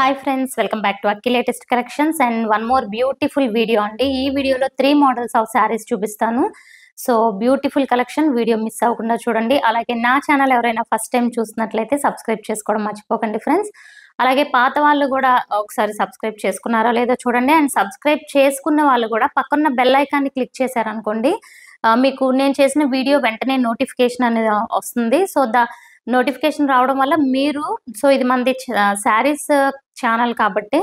Hi friends, welcome back to Akki latest collections and one more beautiful video అండి. ఈ వీడియోలో 3 models of saris చూపిస్తాను. So beautiful collection, video miss అవ్వకుండా చూడండి. అలాగే నా ఛానల్ ఎవరైనా ఫస్ట్ టైం చూస్తున్నట్లయితే సబ్స్క్రైబ్ చేసుకోవడం మర్చిపోకండి ఫ్రెండ్స్. అలాగే పాత వాళ్ళు కూడా ఒకసారి సబ్స్క్రైబ్ చేసుకున్నారా లేదో చూడండి. అండ్ సబ్స్క్రైబ్ చేసుకున్న వాళ్ళు కూడా పక్కన బెల్ ఐకాన్ని క్లిక్ చేశారనుకోండి, మీకు నేను చేసిన వీడియో వెంటనే నోటిఫికేషన్ అనేది వస్తుంది. సో నోటిఫికేషన్ రావడం వల్ల మీరు ఇది మనది శారీస్ ఛానల్ కాబట్టి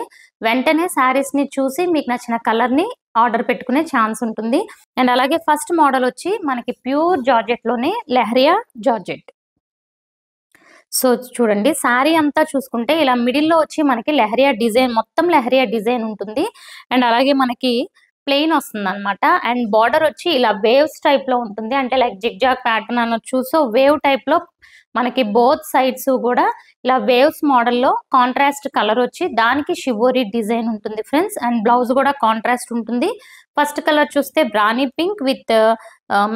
వెంటనే శారీస్ని చూసి మీకు నచ్చిన కలర్ని ఆర్డర్ పెట్టుకునే ఛాన్స్ ఉంటుంది. అండ్ అలాగే ఫస్ట్ మోడల్ వచ్చి మనకి ప్యూర్ జార్జెట్లోనే లెహరియా జార్జెట్. సో చూడండి, శారీ అంతా చూసుకుంటే ఇలా మిడిల్లో వచ్చి మనకి లెహరియా డిజైన్, మొత్తం లెహరియా డిజైన్ ఉంటుంది. అండ్ అలాగే మనకి ప్లెయిన్ వస్తుంది అనమాట. అండ్ బార్డర్ వచ్చి ఇలా వేవ్స్ టైప్లో ఉంటుంది, అంటే లైక్ జిగ్జాగ్ ప్యాటర్న్ అనొచ్చు. సో వేవ్ టైప్లో మనకి బోత్ సైడ్స్ కూడా ఇలా వేవ్స్ మోడల్లో కాంట్రాస్ట్ కలర్ వచ్చి దానికి షివోరీ డిజైన్ ఉంటుంది ఫ్రెండ్స్. అండ్ బ్లౌజ్ కూడా కాంట్రాస్ట్ ఉంటుంది. ఫస్ట్ కలర్ చూస్తే బ్రానీ pink with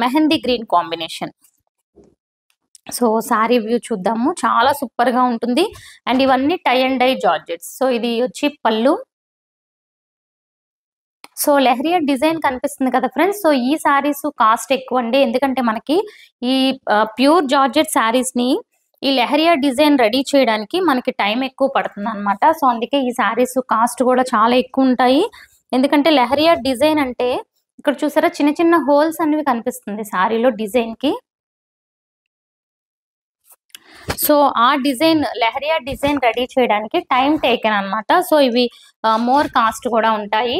mehndi green combination. So sari view చూద్దాము, చాలా సూపర్గా ఉంటుంది. అండ్ ఇవన్నీ tie and dye georgettes. So ఇది వచ్చి పళ్ళు. సో లెహరియా డిజైన్ కనిపిస్తుంది కదా ఫ్రెండ్స్. సో ఈ శారీస్ కాస్ట్ ఎక్కువ అండి, ఎందుకంటే మనకి ఈ ప్యూర్ జార్జెట్ శారీస్ని ఈ లెహరియా డిజైన్ రెడీ చేయడానికి మనకి టైం ఎక్కువ పడుతుంది అనమాట. సో అందుకే ఈ శారీస్ కాస్ట్ కూడా చాలా ఎక్కువ ఉంటాయి. ఎందుకంటే లెహరియా డిజైన్ అంటే ఇక్కడ చూసారా, చిన్న చిన్న హోల్స్ అనేవి కనిపిస్తుంది శారీలో డిజైన్కి. సో ఆ డిజైన్, లెహరియా డిజైన్ రెడీ చేయడానికి టైం టేకెన్ అనమాట. సో ఇవి మోర్ కాస్ట్ కూడా ఉంటాయి,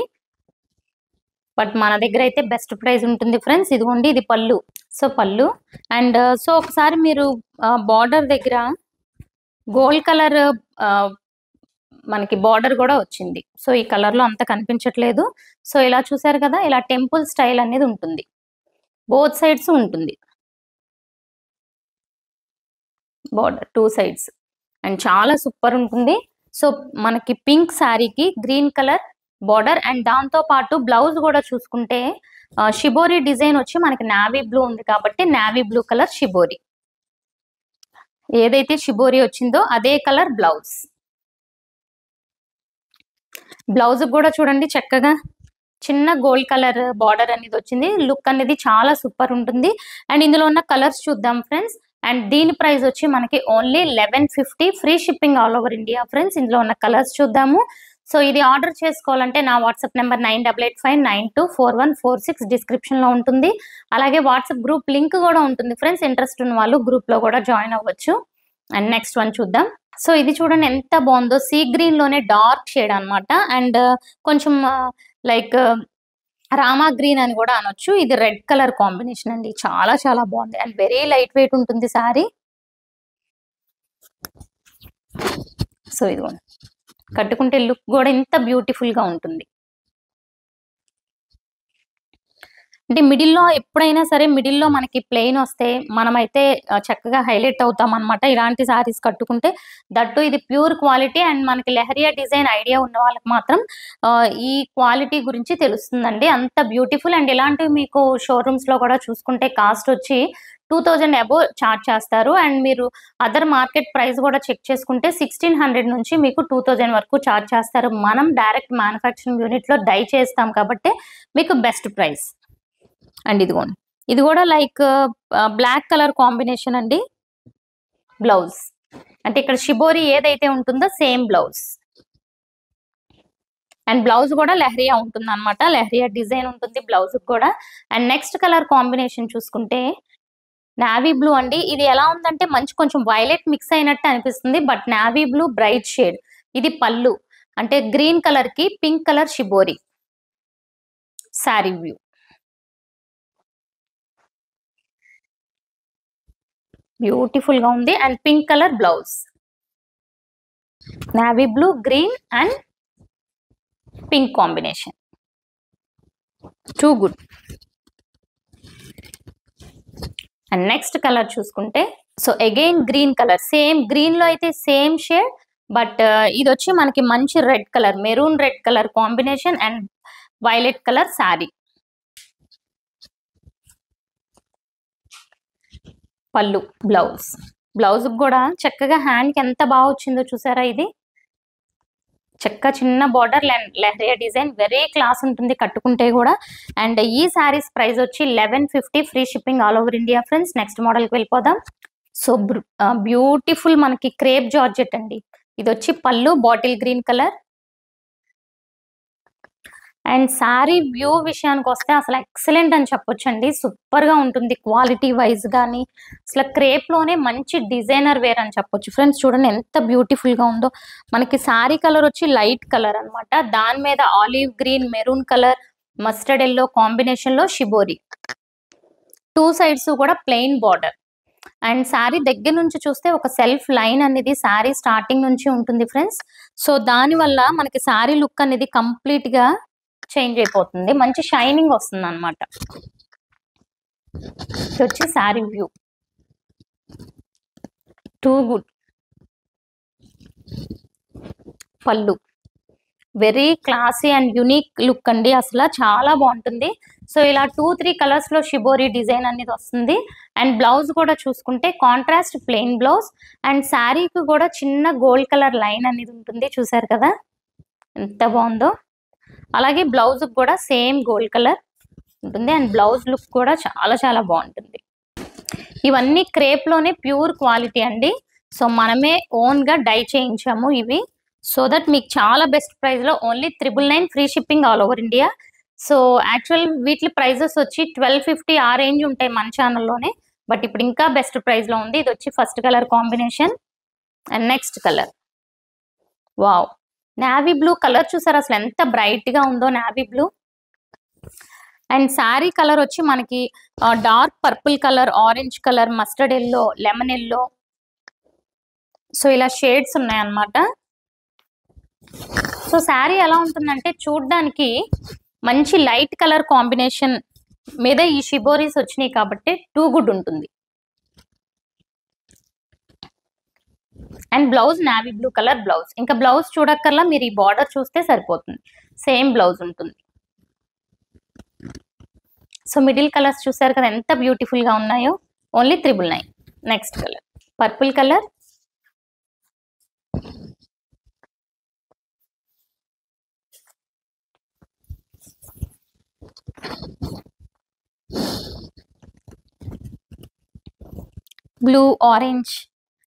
బట్ మన దగ్గర అయితే బెస్ట్ ప్రైస్ ఉంటుంది ఫ్రెండ్స్. ఇదిగోండి, ఇది పళ్ళు. సో పళ్ళు. అండ్ సో ఒకసారి మీరు బార్డర్ దగ్గర గోల్డ్ కలర్ మనకి బార్డర్ కూడా వచ్చింది. సో ఈ కలర్లో అంత కనిపించట్లేదు. సో ఇలా చూసారు కదా, ఇలా టెంపుల్ స్టైల్ అనేది ఉంటుంది, బోత్ సైడ్స్ ఉంటుంది బార్డర్, 2 సైడ్స్. అండ్ చాలా సూపర్ ఉంటుంది. సో మనకి పింక్ శారీకి గ్రీన్ కలర్ బార్డర్. అండ్ దాంతో పాటు బ్లౌజ్ కూడా చూసుకుంటే షిబోరి డిజైన్ వచ్చి మనకి నావీ బ్లూ ఉంది కాబట్టి నావీ బ్లూ కలర్ షిబోరి, ఏదైతే షిబోరి వచ్చిందో అదే కలర్ బ్లౌజ్. బ్లౌజ్ కూడా చూడండి, చక్కగా చిన్న గోల్డ్ కలర్ బార్డర్ అనేది వచ్చింది. లుక్ అనేది చాలా సూపర్ ఉంటుంది. అండ్ ఇందులో ఉన్న కలర్స్ చూద్దాం ఫ్రెండ్స్. అండ్ దీని ప్రైస్ వచ్చి మనకి only 1150, free shipping all over India friends. ఇందులో ఉన్న కలర్స్ చూద్దాము. సో ఇది ఆర్డర్ చేసుకోవాలంటే నా వాట్సాప్ నెంబర్ 9885924146 డిస్క్రిప్షన్లో ఉంటుంది. అలాగే వాట్సాప్ గ్రూప్ లింక్ కూడా ఉంటుంది ఫ్రెండ్స్. ఇంట్రెస్ట్ ఉన్న వాళ్ళు గ్రూప్లో కూడా జాయిన్ అవ్వచ్చు. అండ్ నెక్స్ట్ వన్ చూద్దాం. సో ఇది చూడండి ఎంత బాగుందో, సీ గ్రీన్లోనే డార్క్ షేడ్ అనమాట. అండ్ కొంచెం లైక్ రామా గ్రీన్ అని కూడా అనొచ్చు. ఇది రెడ్ కలర్ కాంబినేషన్ అండి, చాలా చాలా బాగుంది. అండ్ వెరీ లైట్ వెయిట్ ఉంటుంది శారీ. సో ఇదిగోండి, కట్టుకుంటే లుక్ కూడా ఇంత బ్యూటిఫుల్గా ఉంటుంది. అంటే మిడిల్లో ఎప్పుడైనా సరే మిడిల్లో మనకి ప్లెయిన్ వస్తే మనమైతే చక్కగా హైలైట్ అవుతాం అనమాట ఇలాంటి శారీస్ కట్టుకుంటే. దట్టు ఇది ప్యూర్ క్వాలిటీ. అండ్ మనకి లెహరియా డిజైన్ ఐడియా ఉన్న వాళ్ళకి మాత్రం ఈ క్వాలిటీ గురించి తెలుస్తుందండి, అంత బ్యూటిఫుల్. అండ్ ఇలాంటివి మీకు షోరూమ్స్లో కూడా చూసుకుంటే కాస్ట్ వచ్చి 2000 అబోవ్ చార్జ్ చేస్తారు. అండ్ మీరు అదర్ మార్కెట్ ప్రైస్ కూడా చెక్ చేసుకుంటే 1600 నుంచి మీకు 2000 వరకు చార్జ్ చేస్తారు. మనం డైరెక్ట్ మ్యానుఫ్యాక్చరింగ్ యూనిట్లో డై చేస్తాం కాబట్టి మీకు బెస్ట్ ప్రైస్. అండ్ ఇదిగోండి, ఇది కూడా లైక్ బ్లాక్ కలర్ కాంబినేషన్ అండి. బ్లౌజ్ అంటే ఇక్కడ షిబోరి ఏదైతే ఉంటుందో సేమ్ బ్లౌజ్. అండ్ బ్లౌజ్ కూడా లెహరియా ఉంటుంది అనమాట, లెహరియా డిజైన్ ఉంటుంది బ్లౌజ్ కూడా. అండ్ నెక్స్ట్ కలర్ కాంబినేషన్ చూసుకుంటే నావీ బ్లూ అండి. ఇది ఎలా ఉందంటే మంచి కొంచెం వైలెట్ మిక్స్ అయినట్టు అనిపిస్తుంది, but navy blue bright shade. ఇది పళ్ళు, అంటే గ్రీన్ కలర్ కి pink colour shibori. Sari view beautiful గా ఉంది. And pink colour blouse, navy blue, green and pink combination, too good. And next colour చూసుకుంటే so again green colour, same green లో అయితే same shade, but ఇది వచ్చి మనకి మంచి red colour, maroon red colour combination and violet colour sari. Pallu, blouse. Blouse కూడా చక్కగా హ్యాండ్కి ఎంత బాగా వచ్చిందో చూసారా. ఇది చక్క చిన్న border lehariya design, very class ఉంటుంది కట్టుకుంటే కూడా. అండ్ ఈ శారీస్ ప్రైస్ వచ్చి 1150, free shipping all over India friends. Next మోడల్కి వెళ్ళిపోదాం. సో బ్యూటిఫుల్ మనకి క్రేప్ జార్జెట్ అండి. ఇది వచ్చి pallu bottle green colour. And sari view విషయానికి వస్తే అసలు ఎక్సలెంట్ అని చెప్పొచ్చండి. సూపర్ గా ఉంటుంది క్వాలిటీ వైజ్ కానీ. అసలు క్రేప్ లోనే మంచి డిజైనర్ వేర్ అని చెప్పొచ్చు ఫ్రెండ్స్. చూడండి ఎంత బ్యూటిఫుల్ గా ఉందో. మనకి శారీ కలర్ వచ్చి లైట్ కలర్ అన్నమాట. దాని మీద olive green, maroon colour, mustard yellow combination లో షిబోరి. 2 సైడ్స్ కూడా ప్లెయిన్ బార్డర్. అండ్ శారీ దగ్గర నుంచి చూస్తే ఒక సెల్ఫ్ లైన్ అనేది శారీ స్టార్టింగ్ నుంచి ఉంటుంది ఫ్రెండ్స్. సో దాని వల్ల మనకి శారీ లుక్ అనేది కంప్లీట్ గా చేంజ్ అయిపోతుంది, మంచి షైనింగ్ వస్తుంది అనమాట. ఇది వచ్చి sari view. Too good. Pallu very classy and unique look అండి, అసలు చాలా బాగుంటుంది. సో ఇలా 2-3 కలర్స్ లో షిబోరి డిజైన్ అనేది వస్తుంది. అండ్ బ్లౌజ్ కూడా చూసుకుంటే కాంట్రాస్ట్ ప్లెయిన్ బ్లౌజ్. అండ్ శారీకి కూడా చిన్న గోల్డ్ కలర్ లైన్ అనేది ఉంటుంది, చూసారు కదా ఎంత బాగుందో. అలాగే బ్లౌజ్ కూడా సేమ్ గోల్డ్ కలర్ ఉంటుంది. అండ్ బ్లౌజ్ లుక్ కూడా చాలా చాలా బాగుంటుంది. ఇవన్నీ క్రేప్ లోనే ప్యూర్ క్వాలిటీ అండి. సో మనమే ఓన్ గా డై చేయించాము ఇవి. సో దట్ మీకు చాలా బెస్ట్ ప్రైస్ లో only 999, free shipping all over India. So actual వీటి ప్రైజెస్ వచ్చి 1250 ఆ రేంజ్ ఉంటాయి మన ఛానల్లోనే. బట్ ఇప్పుడు ఇంకా బెస్ట్ ప్రైస్ లో ఉంది. ఇది వచ్చి first colour combination. And next colour wow, navy blue colour. చూసారు అసలు ఎంత బ్రైట్ గా ఉందో navy blue. And sari colour వచ్చి మనకి dark purple colour, orange colour, mustard yellow, lemon yellow. So ఇలా షేడ్స్ ఉన్నాయన్నమాట. సో శారీ ఎలా ఉంటుందంటే చూడ్డానికి మంచి లైట్ కలర్ కాంబినేషన్ మీద ఈ షిబోరీస్ వచ్చినాయి కాబట్టి టూ గుడ్ ఉంటుంది. And blouse navy blue colour blouse. ఇంకా బ్లౌజ్ చూడక్కర్లా, మీరు ఈ బార్డర్ చూస్తే సరిపోతుంది, సేమ్ బ్లౌజ్ ఉంటుంది. సో మిడిల్ కలర్స్ చూసారు కదా ఎంత బ్యూటిఫుల్ గా ఉన్నాయో. Only 999. Next colour purple colour. Blue, orange,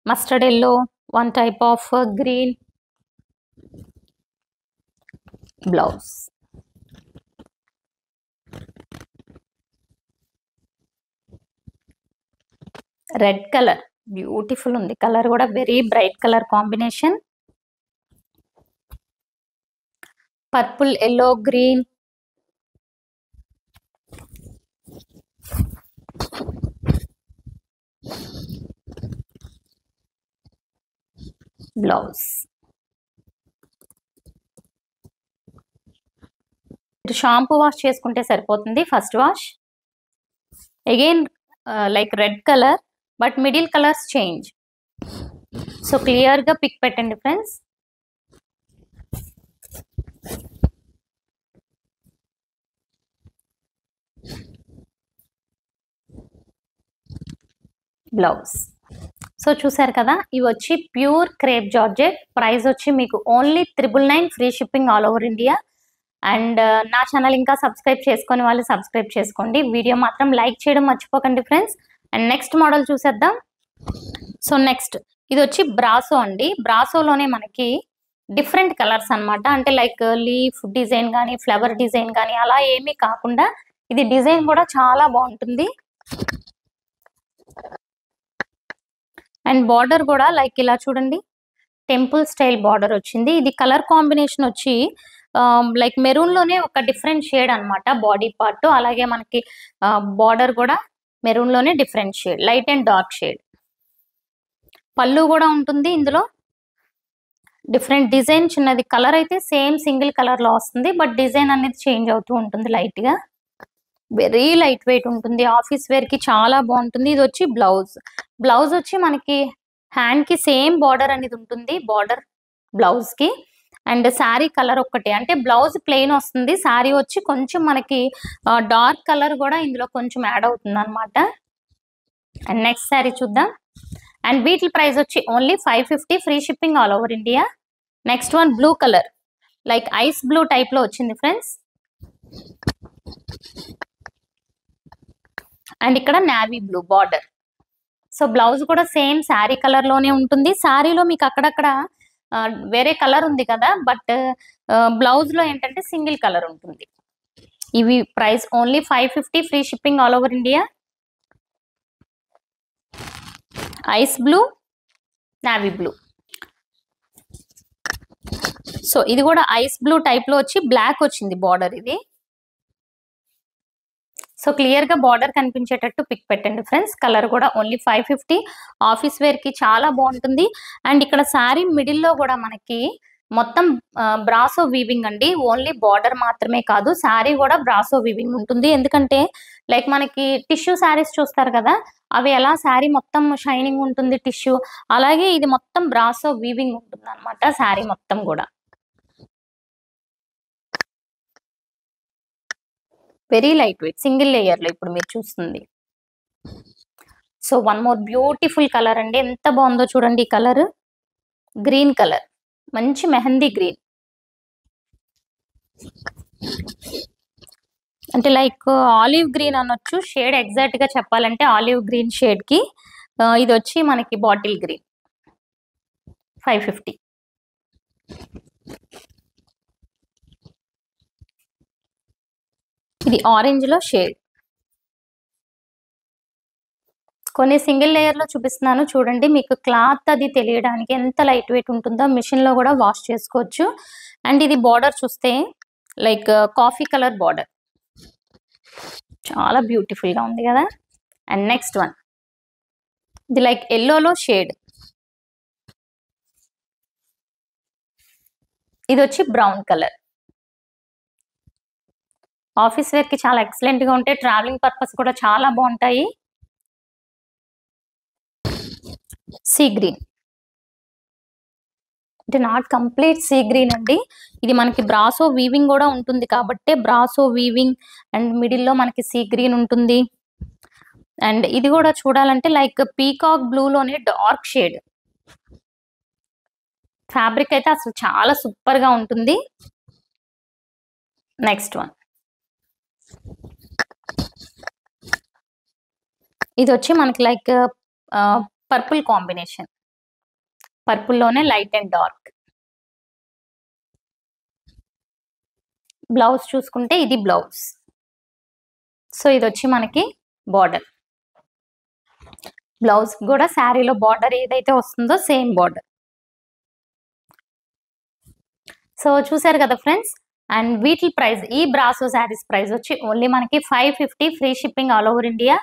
mustard yellow, one type of green. Blouse red colour, beautiful ఉంది కలర్ కూడా, very bright colour combination. Purple, yellow, green. Blouse shampoo wash చేసుకుంటే సరిపోతుంది. First wash again like red colour but middle colours change. So clear గా pick పెట్టండి friends. Blouse so చూసారు కదా, ఇవి వచ్చి ప్యూర్ క్రేప్ జార్జెట్. ప్రైస్ వచ్చి మీకు only 999, free shipping all over India. And నా ఛానల్ ఇంకా సబ్స్క్రైబ్ చేసుకొని వాళ్ళు సబ్స్క్రైబ్ చేసుకోండి. వీడియో మాత్రం లైక్ చేయడం మర్చిపోకండి ఫ్రెండ్స్. అండ్ నెక్స్ట్ మోడల్ చూసేద్దాం. సో నెక్స్ట్ ఇది వచ్చి బ్రాసో అండి. బ్రాసోలోనే మనకి డిఫరెంట్ కలర్స్ అన్నమాట. అంటే లైక్ లీఫ్ డిజైన్ కానీ, ఫ్లవర్ డిజైన్ కానీ అలా ఏమీ కాకుండా ఇది డిజైన్ కూడా చాలా బాగుంటుంది. అండ్ బార్డర్ కూడా లైక్ ఇలా చూడండి, టెంపుల్ స్టైల్ బార్డర్ వచ్చింది. ఇది కలర్ కాంబినేషన్ వచ్చి లైక్ మెరూన్ లోనే ఒక డిఫరెంట్ షేడ్ అన్నమాట బాడీ పార్ట్. అలాగే మనకి బార్డర్ కూడా మెరూన్ లోనే different shade, light and dark shade. పళ్ళు కూడా ఉంటుంది ఇందులో. డిఫరెంట్ డిజైన్, చిన్నది కలర్ అయితే సేమ్ సింగిల్ కలర్ లో వస్తుంది, బట్ డిజైన్ అనేది చేంజ్ అవుతూ ఉంటుంది లైట్ గా. వెరీ లైట్ వెయిట్ ఉంటుంది, ఆఫీస్ వేర్ కి చాలా బాగుంటుంది. ఇది వచ్చి బ్లౌజ్. బ్లౌజ్ వచ్చి మనకి హ్యాండ్ కి సేమ్ బార్డర్ అనేది ఉంటుంది, బార్డర్ బ్లౌజ్ కి. అండ్ శారీ కలర్ ఒక్కటే, అంటే బ్లౌజ్ ప్లెయిన్ వస్తుంది, శారీ వచ్చి కొంచెం మనకి డార్క్ కలర్ కూడా ఇందులో కొంచెం యాడ్ అవుతుంది అనమాట. అండ్ నెక్స్ట్ శారీ చూద్దాం. అండ్ వీటి ప్రైస్ వచ్చి only 550, free shipping all over India. Next one blue colour. Like ice blue type లో వచ్చింది ఫ్రెండ్స్. అండ్ ఇక్కడ navy blue border. So blouse కూడా సేమ్ శారీ కలర్ లోనే ఉంటుంది. శారీలో మీకు అక్కడక్కడ వేరే కలర్ ఉంది కదా, బట్ బ్లౌజ్ లో ఏంటంటే సింగిల్ కలర్ ఉంటుంది. ఇవి price only 550, free shipping all over India. Ice blue, navy blue. So ఇది కూడా ఐస్ బ్లూ టైప్ లో వచ్చి బ్లాక్ వచ్చింది బార్డర్ ఇది. సో క్లియర్ గా బార్డర్ కనిపించేటట్టు పిక్ పెట్టండి ఫ్రెండ్స్. కలర్ కూడా ఓన్లీ 550. ఆఫీస్ వేర్ కి చాలా బాగుంటుంది. అండ్ ఇక్కడ శారీ మిడిల్ లో కూడా మనకి మొత్తం బ్రాసో వీవింగ్ అండి. ఓన్లీ బార్డర్ మాత్రమే కాదు, శారీ కూడా బ్రాసో వీవింగ్ ఉంటుంది. ఎందుకంటే లైక్ మనకి టిష్యూ శారీస్ చూస్తారు కదా, అవి ఎలా శారీ మొత్తం షైనింగ్ ఉంటుంది టిష్యూ, అలాగే ఇది మొత్తం బ్రాసో వీవింగ్ ఉంటుంది అనమాట శారీ మొత్తం కూడా. Very light weight, single layer లో ఇప్పుడు మీరు చూస్తుంది. So one more beautiful colour అండి. ఎంత బాగుందో చూడండి ఈ కలర్. గ్రీన్ కలర్, మంచి మెహందీ గ్రీన్. అంటే లైక్ ఆలివ్ గ్రీన్ అనొచ్చు. షేడ్ ఎగ్జాక్ట్ గా చెప్పాలంటే ఆలివ్ గ్రీన్ షేడ్ కి ఇది వచ్చి మనకి బాటిల్ గ్రీన్. 550. ఇది ఆరెంజ్ లో షేడ్. కొన్ని సింగిల్ లేయర్ లో చూపిస్తున్నాను చూడండి, మీకు క్లాత్ అది తెలియడానికి ఎంత లైట్ వెయిట్ ఉంటుందో. మిషన్ లో కూడా వాష్ చేసుకోవచ్చు. అండ్ ఇది బార్డర్ చూస్తే లైక్ కాఫీ కలర్ బార్డర్, చాలా బ్యూటిఫుల్ గా ఉంది కదా. అండ్ నెక్స్ట్ వన్, ఇది లైక్ ఎల్లోలో షేడ్. ఇది వచ్చి బ్రౌన్ కలర్. ఆఫీస్ వేర్ కి చాలా ఎక్సలెంట్ గా ఉంటాయి. ట్రావెలింగ్ పర్పస్ కూడా చాలా బాగుంటాయి. సీ గ్రీన్, అంటే నాట్ కంప్లీట్ సీ గ్రీన్ అండి. ఇది మనకి బ్రాసో వీవింగ్ కూడా ఉంటుంది కాబట్టి బ్రాసో వీవింగ్ అండ్ మిడిల్ లో మనకి సీ గ్రీన్ ఉంటుంది. అండ్ ఇది కూడా చూడాలంటే లైక్ పీకాక్ బ్లూ లోనే డార్క్ షేడ్. ఫ్యాబ్రిక్ అయితే అసలు చాలా సూపర్ గా ఉంటుంది. నెక్స్ట్ వన్, ఇది వచ్చి మనకి లైక్ పర్పుల్ కాంబినేషన్. పర్పుల్ లోనే లైట్ అండ్ డార్క్. బ్లౌజ్ చూసుకుంటే ఇది బ్లౌజ్. సో ఇది వచ్చి మనకి బార్డర్. బ్లౌజ్ కూడా శారీలో బార్డర్ ఏదైతే వస్తుందో సేమ్ బార్డర్. సో చూసారు కదా ఫ్రెండ్స్. అండ్ వీటి ప్రైస్, ఈ బ్రాసో శారీస్ ప్రైస్ వచ్చి ఓన్లీ మనకి 550, free shipping all over India.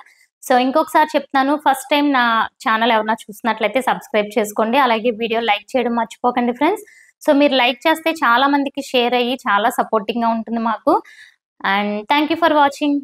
So ఇంకొకసారి చెప్తున్నాను, ఫస్ట్ టైం నా ఛానల్ ఎవరైనా చూస్తున్నట్లయితే సబ్స్క్రైబ్ చేసుకోండి. అలాగే వీడియో లైక్ చేయడం మర్చిపోకండి ఫ్రెండ్స్. సో మీరు లైక్ చేస్తే చాలా మందికి షేర్ అయ్యి చాలా సపోర్టింగ్ గా ఉంటుంది మాకు. And thank you for watching.